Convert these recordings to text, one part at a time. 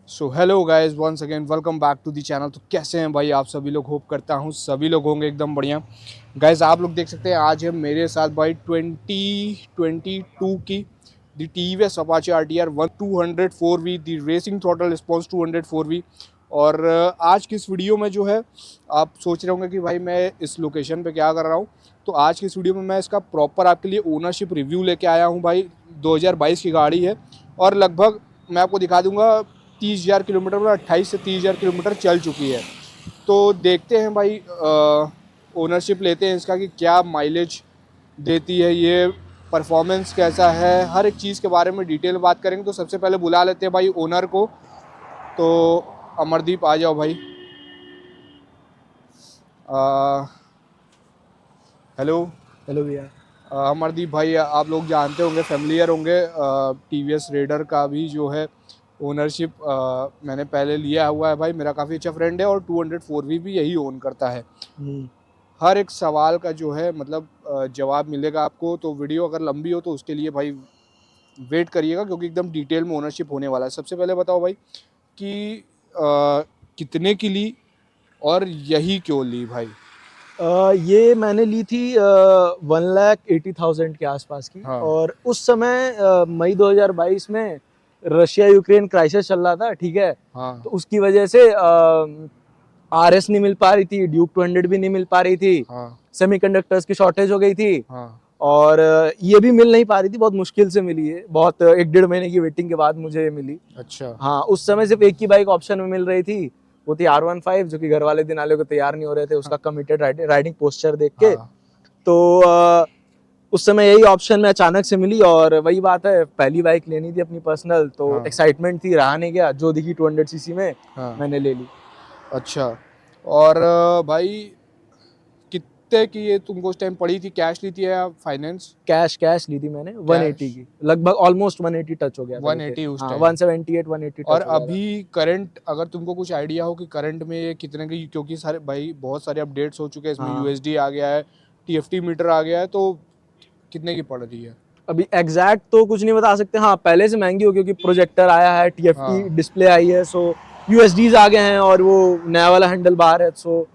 So hello guys, once again welcome back to the channel. तो कैसे हैं भाई आप सभी लोग? होप करता हूँ सभी लोग होंगे एकदम बढ़िया। गाइस आप लोग देख सकते हैं आज है मेरे साथ भाई 2022 की the T V S Apache RTR 204V the racing throttle response 204V। और आज की इस वीडियो में जो है आप सोच रहे होंगे कि भाई मैं इस लोकेशन पे क्या कर रहा हूँ। तो आज की इस वीडियो में मैं इसका प्रॉपर आपके लिए ओनरशिप रिव्यू लेके आया हूँ भाई। 2022 की गाड़ी है और लगभग मैं आपको दिखा दूंगा 30,000 किलोमीटर में 28 से 30,000 किलोमीटर चल चुकी है। तो देखते हैं भाई ओनरशिप लेते हैं इसका कि क्या माइलेज देती है ये, परफॉर्मेंस कैसा है, हर एक चीज़ के बारे में डिटेल बात करेंगे। तो सबसे पहले बुला लेते हैं भाई ओनर को। तो अमरदीप आ जाओ भाई। हेलो। हेलो भैया। अमरदीप भाई आप लोग जानते होंगे, फेमिलियर होंगे, TVS रेडर का भी जो है ओनरशिप मैंने पहले लिया हुआ है भाई। मेरा काफ़ी अच्छा फ्रेंड है और 204V भी यही ओन करता है। हर एक सवाल का जो है मतलब जवाब मिलेगा आपको। तो वीडियो अगर लंबी हो तो उसके लिए भाई वेट करिएगा क्योंकि एकदम डिटेल में ओनरशिप होने वाला है। सबसे पहले बताओ भाई कि कितने की ली और यही क्यों ली भाई? ये मैंने ली थी 1,80,000 के आसपास की। हाँ और उस समय मई 2022 में रशिया यूक्रेन क्राइसिस चल रहा था, ठीक है। हाँ तो उसकी वजह से RS नहीं मिल पा रही थी, ड्यूक 200 भी नहीं मिल पा रही थी, हाँ सेमीकंडक्टर्स की शॉर्टेज हो गई थी। हाँ। और ये भी मिल नहीं पा रही थी, बहुत मुश्किल से मिली है, बहुत 1-1.5 महीने की वेटिंग के बाद मुझे ये मिली। अच्छा। हाँ, उस समय सिर्फ एक ही बाइक ऑप्शन में मिल रही थी, वो थी R15, जो कि घर वाले दिनाले को तैयार नहीं हो रहे थे उसका कमिटेड राइडिंग पोस्चर देख के। हाँ तो उस समय यही ऑप्शन में अचानक से मिली और वही बात है, पहली बाइक लेनी थी अपनी पर्सनल, तो हाँ एक्साइटमेंट थी, रहा नहीं गया, जो दिखी 200cc में हाँ। मैंने ले ली। अच्छा। और भाई कितने की ये तुमको उस टाइम पड़ी थी? कैश ली थी या फाइनेंस? कैश ली थी मैंने, 180 कैश की, लगभग ऑलमोस्ट 180 टच हो गया था लेके। 180 उस हाँ, टाइम। 178 180 और टच हो गया था। अभी करंट अगर तुमको कुछ आइडिया हो कि करंट में ये कितने की, क्योंकि सारे भाई बहुत सारे अपडेट्स हो चुके हैं इसमें, हाँ, USD आ गया है, TFT मीटर आ गया है, तो कितने की पड़ रही है? अभी एग्जैक्ट तो कुछ नहीं बता सकते। हाँ, पहले से महंगी हो क्योंकि प्रोजेक्टर आया है, TFT हाँ। डिस्प्ले आई है, सो USDs आ गए हैं और वो नया वाला हैंडल बार है, सो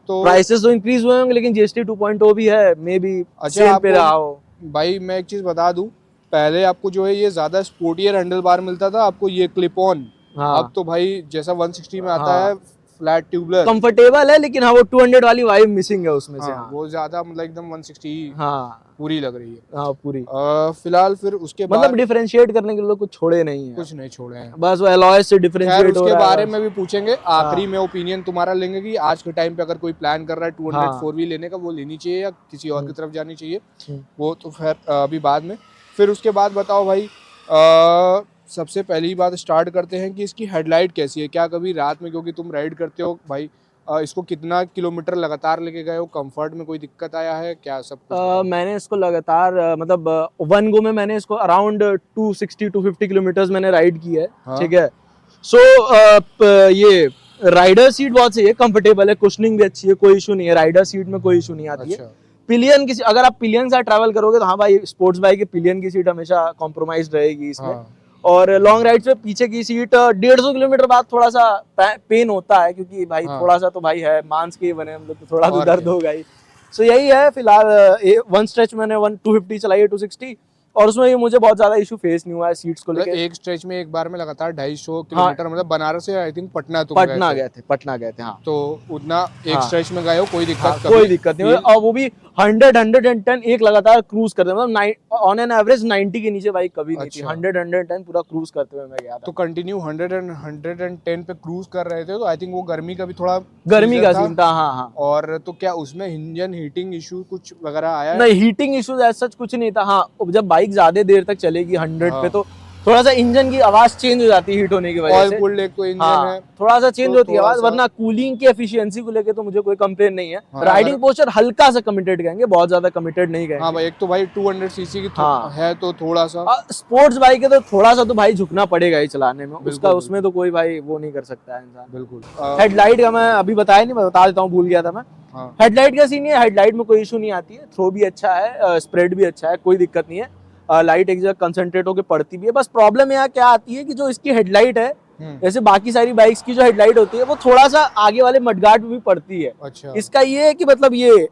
तो प्राइसेस तो इंक्रीज हुए होंगे, लेकिन GST 2.0 भी है, मे बी अच्छा सेम पे आपको रहा हो। भाई मैं एक चीज़ बता दूं, पहले आपको जो है ये ज़्यादा स्पोर्टियर हैंडल बार मिलता था आपको, ये क्लिप ऑन। अब हाँ तो भाई जैसा 160 में आता हाँ, है फ्लैट ट्यूबलर। कंफर्टेबल है, लेकिन हाँ वो 200 वाली वाइब मिसिंग है उसमें से। हाँ हाँ वो ज़्यादा मतलब एकदम 160 हाँ पूरी लग रही है। हाँ, पूरी। फिलहाल फिर उसके मतलब बाद डिफरेंशिएट करने के लिए कुछ छोड़े नहीं है, कुछ नहीं छोड़े हैं। बस वो एलॉय से खैर डिफरेंशिएट हो उसके रहा है बारे बस। में भी पूछेंगे, आखिरी हाँ में ओपिनियन तुम्हारा लेंगे कि आज के टाइम पे अगर कोई प्लान कर रहा है हाँ। 204V लेने का, वो लेनी चाहिए या किसी और की हम्म, तरफ जानी चाहिए। हम्म। वो तो खैर अभी बाद में। फिर उसके बाद बताओ भाई, सबसे पहली बात स्टार्ट करते हैं कि इसकी हेडलाइट कैसी है। क्या कभी रात में, क्योंकि तुम राइड करते हो भाई, इसको कितना किलोमीटर लगातार लेके गए हो, कंफर्ट में कोई दिक्कत आया है क्या? सब कुछ बताओ। मैंने इसको लगातार मतलब वन गो में मैंने इसको अराउंड 260-250 किलोमीटर्स मैंने राइड की है, हाँ ठीक है। सो ये राइडर सीट बहुत सही है, कंफर्टेबल है, कुशनिंग भी अच्छी है, कोई इशू नहीं है, राइडर सीट में कोई इशू नहीं आती है। अच्छा। पिलियन की, अगर आप पिलियन से ट्रैवल करोगे तो हाँ भाई, स्पोर्ट्स बाइक की पिलियन की सीट हमेशा कॉम्प्रोमाइज रहेगी इसमें। हाँ और लॉन्ग राइड पे पीछे की सीट 150 किलोमीटर बाद थोड़ा सा पेन होता है, क्योंकि भाई हाँ। थोड़ा सा तो भाई है, मांस के ही बने हम लोग, तो थोड़ा तो और दर्द क्या। होगा ही। सो यही है फिलहाल। वन स्ट्रेच मैंने 250 चलाई है, 260, और उसमें भी मुझे बहुत ज्यादा इशू फेस नहीं हुआ है सीट्स को मतलब लेके। एक स्ट्रेच में एक बार में लगातार 250 हाँ, किलोमीटर, मतलब बनारस से आई थिंक पटना तुम गए थे, पटना गए थे, हाँ। तो उतना एक हाँ स्ट्रेच में गए हो, कोई हाँ, दिक्कत कोई कभी दिक्कत नहीं हुई, फील? और वो भी 110 एक लगातार क्रूज करते, मतलब ऑन एन एवरेज 90 के नीचे बाइक कभी नहीं थी। अच्छा। 110 पूरा क्रूज करते हुए मैं गया तो था। कंटिन्यू 110 पे क्रूज कर रहे थे, तो आई थिंक वो गर्मी का भी थोड़ा गर्मी सीजन का था। सीन था, हाँ हाँ। और तो क्या उसमें इंजन हीटिंग इशू कुछ वगैरह आया है? नहीं, हीटिंग इश्यूज ऐसा कुछ नहीं था। हाँ, जब बाइक ज्यादा देर तक चलेगी 100 पे, हाँ। तो थोड़ा सा इंजन की आवाज चेंज हो जाती है हीट होने की वजह ऑयल से। कूल्ड एक तो इंजन है, हाँ, थोड़ा सा चेंज तो होती है थोड़ा आवाज, सा। वरना कूलिंग की एफिशिएंसी को लेके तो मुझे कोई कंप्लेन नहीं है। हाँ अगर। राइडिंग पोस्चर हल्का सा कमिटेड कहेंगे, बहुत ज्यादा कमिटेड नहीं हाँ कहेंगे। भाई एक तो भाई 200cc की हाँ, है तो थोड़ा सा। स्पोर्ट्स बाइक है तो थोड़ा सा तो भाई झुकना पड़ेगा ही चलाने में, उसका बिल्कुल उसमें बिल्कुल तो कोई भाई वो नहीं कर सकता है इंसान। बिल्कुल। हेडलाइट का मैं अभी बताया नहीं, मैं बता देता हूँ, भूल गया था मैं। हाँ हेडलाइट का सीन है, हेडलाइट में कोई इशू नहीं आती है, थ्रो भी अच्छा है, स्प्रेड भी अच्छा है, कोई दिक्कत नहीं है। लाइट एक जगह कंसंट्रेट होकर पड़ती भी है। बस प्रॉब्लम यहाँ क्या आती है कि जो इसकी हेडलाइट है जैसे बाकी सारी बाइक्स की जो हेडलाइट होती है वो थोड़ा सा आगे वाले मडगार्ड में भी पड़ती है। अच्छा। इसका ये है कि मतलब ये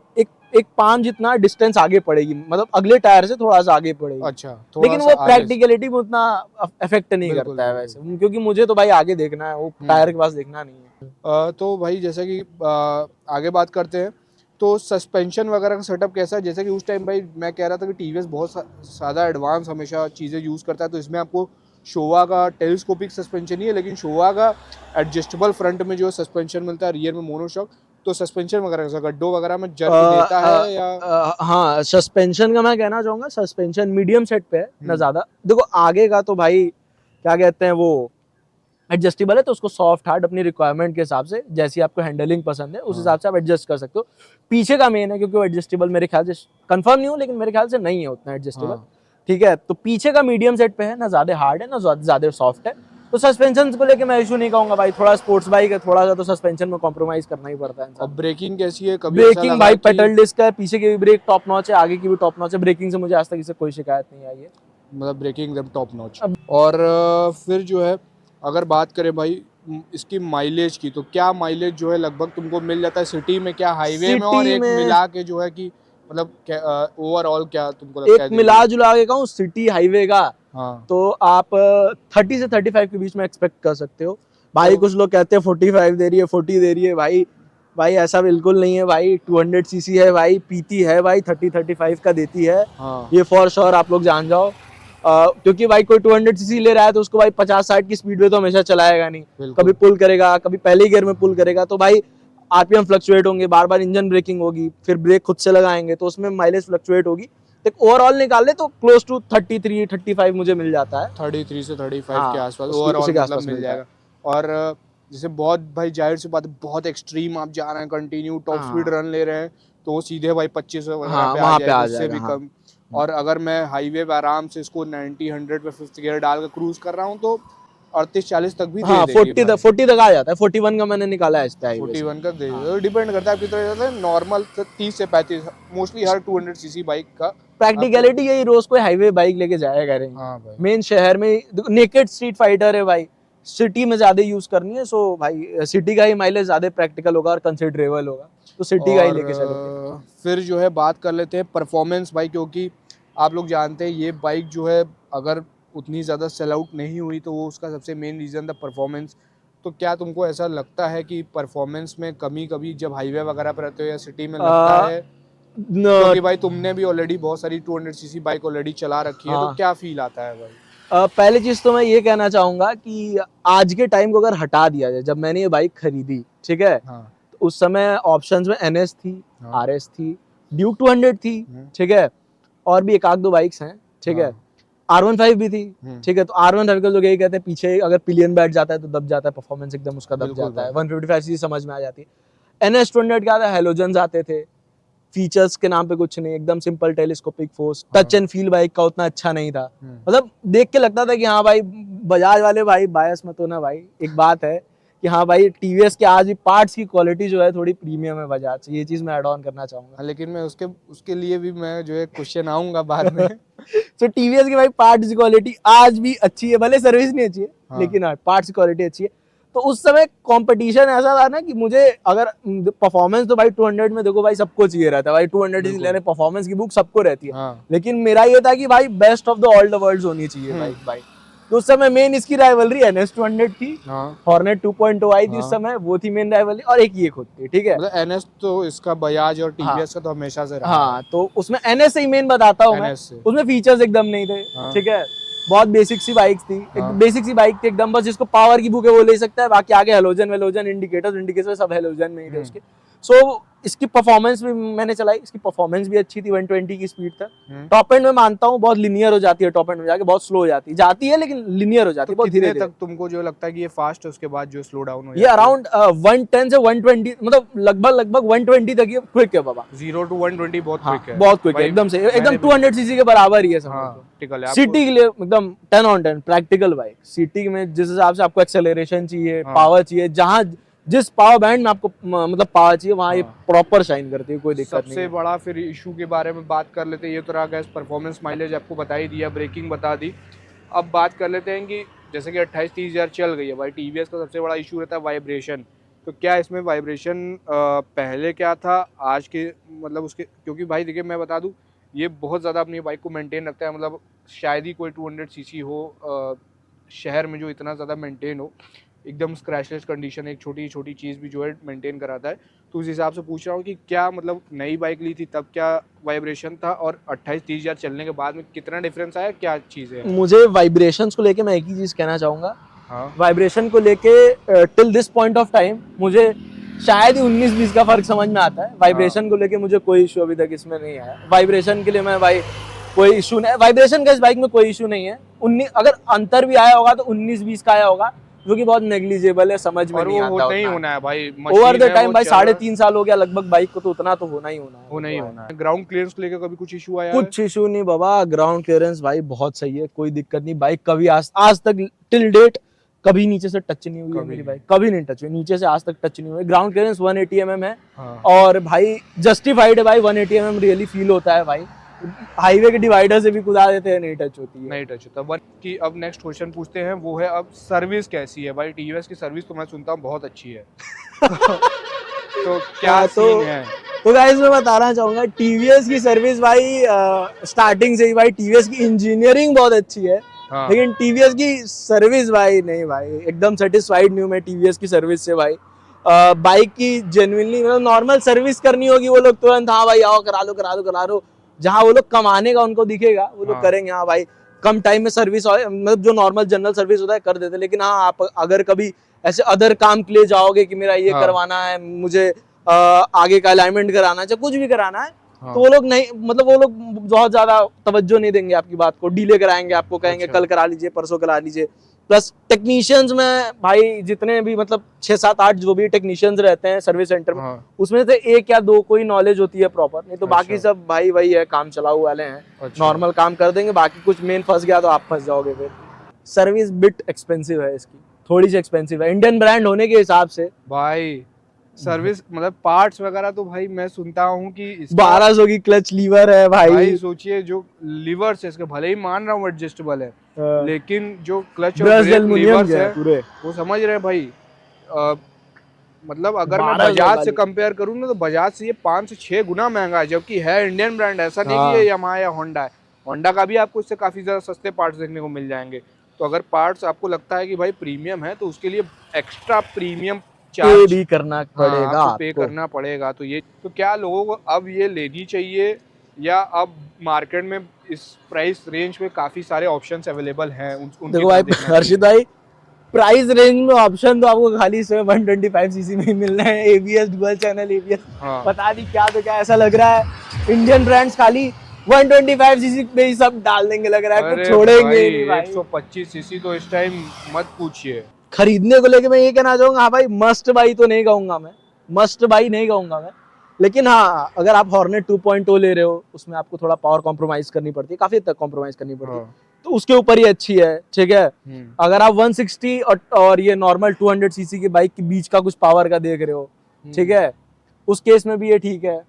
एक पाम जितना डिस्टेंस आगे पड़ेगी, मतलब अगले टायर से थोड़ा सा आगे पड़ेगी। अच्छा, थोड़ा लेकिन सा वो आगे प्रैक्टिकलिटी में उतना अफेक्ट नहीं बिल्कुल, करता है बिल्कुल। वैसे, क्योंकि मुझे तो भाई आगे देखना है, वो टायर के पास देखना नहीं है। तो भाई जैसा कि आगे बात करते हैं, तो सस्पेंशन वगैरह का सेटअप कैसा है? जैसे कि उस टाइम भाई मैं कह रहा था कि टीवीएस बहुत ज़्यादा एडवांस हमेशा चीज़ें यूज़ करता है, तो इसमें आपको शोवा का टेलीस्कोपिक सस्पेंशन ही है, लेकिन शोवा का एडजस्टेबल फ्रंट में जो सस्पेंशन मिलता है, रियर में मोनोशॉक। तो सस्पेंशन वगैरह कैसा, गड्ढों वगैरह में जर्क देता है या? हाँ, सस्पेंशन का मैं कहना चाहूंगा, सस्पेंशन मीडियम सेट पे है ना ज्यादा। देखो आगे का तो भाई क्या कहते हैं, वो एडजस्टेबल है, तो उसको सॉफ्ट हार्ड अपनी रिक्वायरमेंट के हिसाब से जैसी आपको हैंडलिंग पसंद है उस हिसाब से आप एडजस्ट कर सकते हो। पीछे का मेन है, क्योंकि वो एडजस्टेबल मेरे ख्याल से, कंफर्म नहीं हूँ लेकिन मेरे ख्याल से नहीं है उतना एडजस्टेबल। ठीक है, तो पीछे का मीडियम सेट पे है, ना ज्यादा हार्ड है ना ज्यादा सॉफ्ट है। तो सस्पेंशन को लेके मैं इशू नहीं कहूंगा भाई, थोड़ा स्पोर्ट्स बाइक है, थोड़ा सा तो सस्पेंशन में कॉम्प्रोमाइज करना ही पड़ता है और इंसान। ब्रेकिंग कैसी है? कभी ऐसा ब्रेकिंग लगा भाई कि पेडल डिस्क है, पीछे की भी ब्रेक टॉप नॉच है, आगे की भी टॉप नॉच है। ब्रेकिंग से मुझे आज तक इससे कोई शिकायत नहीं आई है। मतलब ब्रेकिंग एकदम टॉप नॉच? अब और फिर जो है, अगर बात करें भाई इसकी माइलेज की, तो क्या माइलेज जो है लगभग तुमको मिल जाता है सिटी में, क्या हाईवे में, और सिटी एक में मिला के जो है कि मतलब ओवरऑल क्या तुमको लगता एक है मिला देगी? जुला के कहूँ सिटी हाईवे का, हाँ। तो आप 30 से 35 के बीच में एक्सपेक्ट कर सकते हो भाई। तो कुछ लोग कहते हैं 45 दे रही है, 40 दे रही है, भाई भाई ऐसा बिल्कुल नहीं है भाई। 200 सीसी है भाई, पीती है भाई, 30-35 का देती है, हाँ ये फॉर श्योर आप लोग जान जाओ। क्योंकि भाई कोई 200 सीसी ले रहा है तो उसको भाई 50-60 की स्पीड पे तो हमेशा चलाएगा नहीं। बिल्कुल। कभी पुल करेगा, कभी पहले गियर में पुल करेगा, तो भाई आरपीएम फ्लक्चुएट होंगे, बार बार इंजन ब्रेकिंग होगी, फिर ब्रेक खुद से लगाएंगे तो उसमें माइलेज फ्लक्चुएट होगी। तो ओवरऑल निकाल ले तो क्लोज टू 33-35 मुझे मिल जाता है। 33 से 35 के हाँ, आसपास उसी ओवरऑल के मतलब आसपास मिल मिलता है। जाएगा। और जैसे बहुत भाई जाहिर सी बात है, बहुत एक्सट्रीम आप जा रहे हैं, कंटिन्यू टॉप स्पीड हाँ रन ले रहे हैं, तो वो सीधे भाई 25 वगैरह हाँ, पे आ वहां पे जाएगा, आ उससे जाएगा भी हाँ। कम। और अगर मैं हाईवे पे आराम से इसको 90-100 पे फिफ्थ गियर डाल कर क्रूज कर रहा हूँ, तो 38-40 तक भी दे हाँ, देगी भाई। 40 तक आ जाता है। 41 का मैंने निकाला है इस पे हाईवे से। 41 का दे हाँ, देगा, डिपेंड करता है आप कितना जाता है। नॉर्मल 30 से 35 मोस्टली हर 200 सीसी बाइक का आपको। प्रैक्टिकलिटी यही, रोज कोई हाईवे बाइक लेके जाया करेंगे। हाँ भाई। मेन शहर में नेकेड स्ट्रीट फाइटर है भाई, सिटी में ज्यादा यूज करनी है, सो भाई सिटी का ही माइलेज ज्यादा प्रैक्टिकल होगा और कंसिडरेबल होगा, तो सिटी का ही और लेके चलेंगे। फिर जो है बात कर लेते हैं परफॉर्मेंस भाई, क्योंकि आप लोग जानते हैं ये बाइक जो है अगर उतनी ज़्यादा सेल आउट नहीं हुई तो वो उसका सबसे मेन रीज़न था परफॉर्मेंस। तो क्या तुमको ऐसा लगता है कि परफॉर्मेंस में कमी कभी जब हाईवे वगैरह पर रहते हो या सिटी में लगता आ, है? न, क्योंकि भाई तुमने भी ऑलरेडी बहुत सारी 200 सीसी बाइक ऑलरेडी चला रखी है, तो हाँ, क्या फील आता है भाई? पहली चीज तो मैं ये कहना चाहूंगा कि आज के टाइम को अगर हटा दिया जाए, जब मैंने ये बाइक खरीदी, ठीक है, हाँ तो उस समय ऑप्शंस में एनएस थी, हाँ। आरएस थी, ड्यूक 200 थी, ठीक है, और भी एक आध दो बाइक्स हैं, ठीक है, हाँ। R15 भी थी, हम्म। ठीक है। तो R15 के लोग यही कहते हैं पीछे अगर पिलियन बैठ जाता है तो दब जाता है, परफॉर्मेंस एकदम उसका दब बिल्कुल जाता भाई। है। 155 सीसी समझ में आ जाती है। एनएस 200 क्या था, हेलोजन्स आते थे, फीचर्स के नाम पे कुछ नहीं, एकदम simple telescopic force, touch and feel bike का उतना अच्छा नहीं था। मतलब देख के लगता था कि हाँ भाई बजाज वाले भाई बायस मत होना भाई, एक बात है कि हाँ भाई टीवीएस के आज भी पार्ट्स की क्वालिटी जो है थोड़ी प्रीमियम है बजाज से, ये चीज मैं ऐड ऑन करना चाहूंगा। लेकिन मैं उसके उसके लिए भी मैं जो है क्वेश्चन आऊंगा बाद में। तो टीवीएस की भाई पार्ट्स की क्वालिटी आज भी अच्छी है, भले सर्विस नहीं अच्छी है, हाँ। लेकिन हाँ पार्ट्स की क्वालिटी अच्छी है। तो उस समय कंपटीशन ऐसा था ना कि मुझे अगर परफॉर्मेंस तो भाई 200 में देखो भाई सबको चाहिए रहता है भाई, 200 बिल्कुल। लेने परफॉर्मेंस की बुक सबको रहती है। हाँ। लेकिन मेरा ये था कि भाई best of the all the worlds होनी चाहिए भाई। तो उस समय मेन इसकी राइवलरी एनएस 200 थी, हाँ हॉर्नेट 2.0 आई थी उस हाँ। समय, वो थी मेन राइवलरी, और एक ये खुद थी, ठीक है। मतलब एनएस तो इसका बजाज और हाँ टीवीएस का तो हमेशा से रहा हाँ, तो उसमें एनएस से ही मेन बताता हूँ है मैं। एनएस से। उसमें फीचर्स एकदम नहीं थे, हाँ। ठीक है, बहुत बेसिक सी बाइक्स थी, एक हाँ। बेसिक सी बाइक थी एकदम, बस जिसको पावर की बुक है वो ले सकता है, बाकी आगे हेलोजन वेलोजन इंडिकेटर सब हेलोजन में ही थे उसके। सो इसकी परफॉर्मेंस भी मैंने चलाई, इसकी परफॉर्मेंस भी अच्छी थी, 120 की स्पीड तक। टॉप एंड में मानता हूँ बहुत लिनियर हो जाती है, टॉप एंड में जाके बहुत स्लो हो जाती है लेकिन लिनियर हो जाती है तो बहुत धीरे कितने धीरे। तक तुमको जो लगता है कि ये फास्ट है, उसके बाद जो स्लो डाउन हो ये जाती है? अराउंड 110 से 120, मतलब लगभग 120 तक ये क्विक है बाबा। 0 to 120 बहुत हाँ, क्विक है बहुत क्विक है, भाई। एकदम से एकदम मैंने भी 200 सीसी के बराबर ही है समझ हाँ लो। टिकल है आपको। सिटी के लिए एकदम 10 on 10 प्रैक्टिकल बाइक। सिटी में जिस हिसाब से आपको एक्सेलरेशन चाहिए, हाँ। पावर चाहिए, जहाँ जिस पावर बैंड में आपको मतलब पावर चाहिए वहाँ ये हाँ। प्रॉपर शाइन करती है, कोई दिक्कत नहीं सबसे है। बड़ा फिर इशू के बारे में बात कर लेते हैं। ये तो रहा गैस परफॉर्मेंस, माइलेज आपको बता ही दिया, ब्रेकिंग बता दी। अब बात कर लेते हैं कि जैसे कि 28-30 हज़ार चल गई है भाई, टीवीएस का सबसे बड़ा इशू रहता है वाइब्रेशन। तो क्या इसमें वाइब्रेशन पहले क्या था आज के मतलब उसके, क्योंकि भाई देखिए मैं बता दूं ये बहुत ज़्यादा अपनी बाइक को मेंटेन रखता है, मतलब शायद ही कोई 200 सीसी हो शहर में जो इतना ज़्यादा मेंटेन हो, एकदम स्क्रैचलेस कंडीशन, एक छोटी छोटी चीज़ भी जो है मेंटेन कराता है। तो उस हिसाब से पूछ रहा हूँ कि क्या मतलब नई बाइक ली थी तब क्या वाइब्रेशन था और 28-30 हज़ार चलने के बाद में कितना डिफरेंस आया, क्या चीज़ें हैं? मुझे वाइब्रेशंस को लेके मैं एक ही चीज कहना चाहूंगा, हाँ वाइब्रेशन को लेके till this point of time मुझे शायद ही 19-20 का फर्क समझ में आता है। वाइब्रेशन को लेके मुझे कोई इशू अभी तक इसमें नहीं आया। वाइब्रेशन के लिए मैं भाई कोई इशू नहीं, वाइब्रेशन का इस बाइक में कोई इशू नहीं है। 19 अगर अंतर भी आया होगा तो 19-20 का आया होगा, जो कि बहुत नेग्लिजिबल है, समझ में और नहीं वो आता नहीं उतना। होना है भाई, ओवर द मशीन है टाइम वो भाई चल रहा है, 3.5 साल हो गया लगभग बाइक को, तो उतना तो होना ही होना है। वो नहीं तो होना है। ग्राउंड क्लियरेंस को लेकर कभी कुछ इशू आया है? कुछ इशू नहीं बाबा, ग्राउंड क्लियरेंस भाई बहुत सही है, कोई दिक्कत नहीं। बाइक कभी आज तक टिल डेट कभी नीचे से टच नहीं हुई है कभी मेरी नहीं। बाइक, कभी नहीं टच हुई नीचे से, आज तक टच नहीं हुई। ग्राउंड क्लियरेंस 180 mm है। हाँ। और भाई जस्टिफाइड है भाई, 180 mm रियली फील होता है भाई। हाईवे के डिवाइडर से भी कुदा देते हैं, नहीं टच होती है। नहीं टच होता। बट कि अब नेक्स्ट क्वेश्चन पूछते हैं, वो है अब सर्विस कैसी है भाई? टीवीएस की सर्विस तो मैं सुनता हूँ बहुत अच्छी है। तो क्या हाँ, सीन है? तो गाइस मैं बताना चाहूंगा टीवीएस की सर्विस भाई, स्टार्टिंग से ही भाई टीवीएस की इंजीनियरिंग बहुत अच्छी है। हाँ। लेकिन टीवीएस की सर्विस भाई नहीं भाई, एकदम सेटिस्फाइड नहीं हूँ मैं टीवीएस की सर्विस से भाई। बाइक की जेन्युइनली मतलब नॉर्मल सर्विस करनी होगी, वो लोग तुरंत हाँ भाई आओ करा लो करा लो करा लो। जहाँ वो लोग कमाने का उनको दिखेगा वो लोग हाँ। करेंगे, हाँ भाई कम टाइम में सर्विस, मतलब जो नॉर्मल जनरल सर्विस होता है कर देते। लेकिन हाँ आप अगर कभी ऐसे अदर काम के लिए जाओगे कि मेरा ये हाँ। करवाना है, मुझे आगे का अलाइनमेंट कराना है, चाहे कुछ भी कराना है, हाँ। तो वो लोग नहीं, मतलब वो लोग बहुत ज्यादा तवज्जो नहीं देंगे आपकी बात को, डिले कराएंगे, आपको कहेंगे अच्छा। कल करा लीजिए परसों करा लीजिए। प्लस टेक्नीशियंस में भाई जितने भी मतलब 6-7-8 जो भी टेक्नीशियंस रहते हैं सर्विस सेंटर में, हाँ। उसमें से 1 या 2 कोई नॉलेज होती है प्रॉपर, नहीं तो बाकी अच्छा। सब भाई वही है, काम चलाऊ वाले हैं, अच्छा। नॉर्मल काम कर देंगे। बाकी कुछ मेन फंस गया तो आप फंस जाओगे फिर। सर्विस बिट एक्सपेंसिव है इसकी, थोड़ी सी एक्सपेंसिव है इंडियन ब्रांड होने के हिसाब से। भाई सर्विस मतलब पार्ट्स वगैरह तो भाई मैं सुनता हूँ कि इसका 1200 की क्लच लीवर है भाई। भाई सोचिए जो लीवर्स है इसके, भले ही मान रहा हूँ एडजस्टेबल है, लेकिन जो क्लच और ब्रश ब्रेक एल्युमिनियम लीवर्स के है हैं पूरे। वो समझ रहे हैं भाई। अ, मतलब अगर मैं 1200 बजाज से वाली। कंपेयर करूँ ना तो बजाज से ये 5 से 6 गुना महंगा है, जबकि है इंडियन ब्रांड, ऐसा नहीं कि हाँ। ये यामाहा या होंडा है। होंडा का भी आपको इससे काफ़ी ज़्यादा सस्ते पार्ट्स देखने को मिल जाएंगे। तो अगर पार्ट्स आपको लगता है कि भाई प्रीमियम है तो उसके लिए एक्स्ट्रा प्रीमियम पे चार्ज भी करना हाँ पड़ेगा आपको पे आपको। करना पड़ेगा। तो ये तो क्या लोगों को अब ये लेनी चाहिए, या अब मार्केट में इस प्राइस रेंज में काफ़ी सारे ऑप्शंस अवेलेबल हैं उनकी देखो तरफ भाई देखना हर्षित चाहिए? भाई, प्राइस रेंज में ऑप्शन तो आपको खाली इसमें 125 सीसी में ही मिल रहे हैं, एबीएस डुअल चैनल एबीएस, हाँ। पता नहीं क्या तो क्या, ऐसा लग रहा है इंडियन ब्रांड्स खाली 125 सीसी पे ही सब डाल देंगे, लग रहा है कुछ अरे छोड़ेंगे भाई ही नहीं भाई। 125 सीसी तो इस टाइम मत पूछिए। खरीदने को लेके मैं ये कहना चाहूंगा, हाँ भाई मस्ट बाई तो नहीं कहूंगा मैं, मस्ट बाई नहीं कहूंगा मैं, लेकिन हाँ अगर आप हॉर्नेट 2.0 ले रहे हो उसमें आपको थोड़ा पावर कॉम्प्रोमाइज करनी पड़ती है, काफी हद तक कॉम्प्रोमाइज करनी पड़ती है, हाँ। तो उसके ऊपर ही अच्छी है, ठीक है। अगर आप 160 और ये नॉर्मल 200 सीसी की बाइक के बीच का कुछ पावर का देख रहे हो, ठीक है, उस केस में भी ये ठीक है।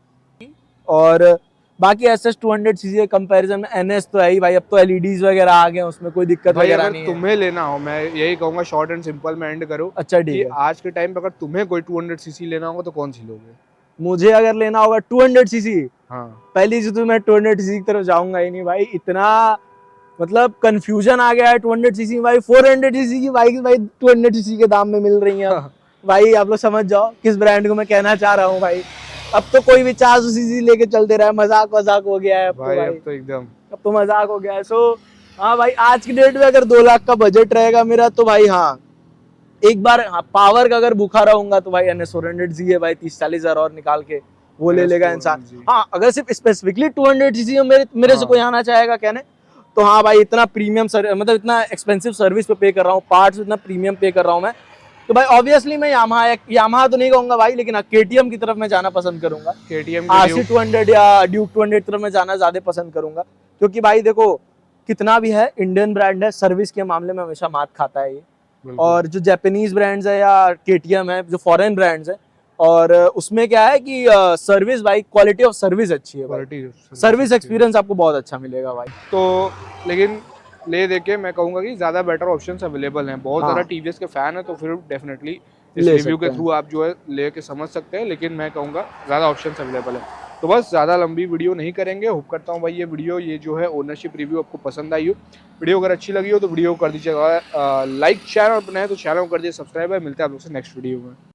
और बाकी एसएस 200 सीसी के कंपैरिजन में एनएस तो है ही भाई, अब तो एलईडीज वगैरह आ गए हैं उसमें, कोई दिक्कत भाई वगैरह अगर नहीं है। तुम्हें लेना हो, मैं यही कहूंगा शॉर्ट एंड सिंपल में एंड करो, अच्छा ठीक कि है, आज के टाइम पे अगर तुम्हें कोई 200 सीसी लेना होगा तो कौन सी लोगे? मुझे अगर लेना होगा 200 सीसी, हाँ। पहली चीज तो मैं 200 सीसी की तरफ जाऊंगा ही नहीं भाई, इतना मतलब कंफ्यूजन आ गया है 200 सीसी में भाई। 400 सीसी की बाइक भाई 200 सीसी के दाम में मिल रही हैं अब। भाई आप लोग समझ जाओ किस ब्रांड को मैं कहना चाह रहा हूँ भाई। अब तो कोई भी 400 सीसी लेके चल दे रहा है, मजाक वजाक हो गया है अब तो भाई भाई, अब तो एकदम अब तो मजाक हो गया है। सो हाँ भाई आज की डेट में अगर 2 लाख का बजट रहेगा मेरा तो भाई हाँ एक बार हाँ, पावर का अगर भूखा रहूंगा तो भाई NS 400Z है भाई, 30-40 हजार और निकाल के वो ले लेगा इंसान। हाँ अगर सिर्फ स्पेसिफिकली 200 सीसी में मेरे से कोई आना चाहेगा कहने, तो हाँ भाई इतना प्रीमियम मतलब इतना एक्सपेंसिव सर्विस पे कर रहा हूँ, पार्ट्स इतना प्रीमियम पे कर रहा हूँ मैं, तो भाई ऑब्वियसली मैं यामाहा तो नहीं कहूंगा भाई, लेकिन केटीएम की तरफ मैं जाना पसंद करूंगा, KTM RC 200 या ड्यूक 200 की तरफ मैं जाना ज्यादा पसंद करूंगा। क्योंकि भाई देखो कितना भी है इंडियन ब्रांड है, सर्विस के मामले में हमेशा मात खाता है ये। और जो जापानीज ब्रांड्स है या केटीएम है जो फॉरेन ब्रांड्स है, और उसमें क्या है कि सर्विस भाई क्वालिटी ऑफ सर्विस अच्छी है भाई, सर्विस एक्सपीरियंस आपको बहुत अच्छा मिलेगा भाई। तो लेकिन ले देके मैं कहूँगा कि ज़्यादा बेटर ऑप्शंस अवेलेबल हैं। बहुत ज़्यादा हाँ। टीवीएस के फ़ैन है तो फिर डेफिनेटली इस ले रिव्यू सकते के हैं। थ्रू आप जो है लेके समझ सकते हैं, लेकिन मैं कहूँगा ज़्यादा ऑप्शंस अवेलेबल है। तो बस ज़्यादा लंबी वीडियो नहीं करेंगे। होप करता हूँ भाई ये वीडियो, ये जो है ओनरशिप रिव्यू आपको पसंद आई हो। वीडियो अगर अच्छी लगी हो तो वीडियो को कर दीजिएगा लाइक, चैनल पर नए तो चैनल को कर दीजिए सब्सक्राइब है। मिलते हैं आप लोग से नेक्स्ट वीडियो में।